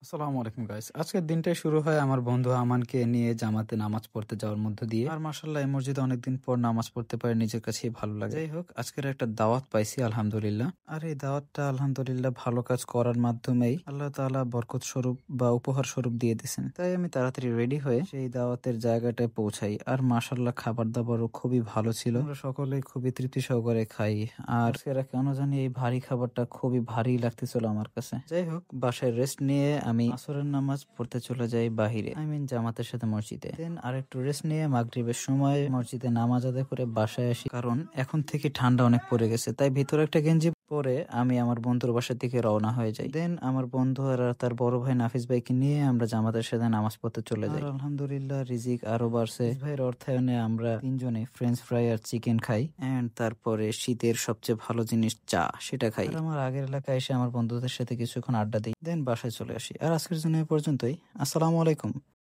আসসালামু আলাইকুম গাইস। আজকের দিনটাই শুরু হয় আমার বন্ধু আমানকে নিয়ে জামাতে নামাজ পড়তে যাওয়ার মধ্য দিয়ে। আর মাশাআল্লাহ এই মসজিদে অনেকদিন পর নামাজ পড়তে পারে, নিজের কাছেই ভালো লাগে। যাই হোক, আজকের একটা দাওয়াত পাইছি আলহামদুলিল্লাহ। আর এই দাওয়াতটা আলহামদুলিল্লাহ ভালো কাজ করার মাধ্যমেই আল্লাহ তাআলা বরকত স্বরূপ বা উপহার স্বরূপ দিয়ে দিয়েছেন। তাই আমি তাড়াতাড়ি রেডি হয়ে সেই দাওয়াতের জায়গাটায় পৌঁছাই। আর মাশাআল্লাহ খাবার দাবারও খুবই ভালো ছিল। আমরা সকলেই খুবই তৃপ্তি সহকারে খাই। আর সেরা কেন জানি এই ভারী খাবারটা খুবই ভারী লাগতেছিল আমার কাছে। যাই হোক, বাসায় রেস্ট নিয়ে আমি আসরের নামাজ পড়তে চলে যাই বাহিরে, জামাতের সাথে মসজিদে। দেন আর একটু রেস্ট নিয়ে মাগরিবের সময় মসজিদে নামাজ আদায় করে বাসায় আসি, কারণ এখন থেকে ঠান্ডা অনেক পড়ে গেছে। তাই ভিতরে একটা গেঞ্জি পরে আমি আমার বন্ধুর বাসার দিকে রওনা হয়ে যাই। দেন আমার বন্ধু আর তার বড় ভাই নাফিস ভাইকে নিয়ে আমরা জামাতের সাথে নামাজ পড়তে চলে যাই। আর আলহামদুলিল্লাহ রিজিক আরো বাড়ছে। ভাইয়ের অর্থায়নে আমরা তিনজনে ফ্রেঞ্চ ফ্রাই আর চিকেন খাই, এন্ড তারপরে শীতের সবচেয়ে ভালো জিনিস চা, সেটা খাই। আর আমার আগের এলাকায় এসে আমার বন্ধুদের সাথে কিছুক্ষণ আড্ডা দিই, দেন বাসায় চলে আসি। আর আজকের জন্য এই পর্যন্তই। আসসালামু আলাইকুম।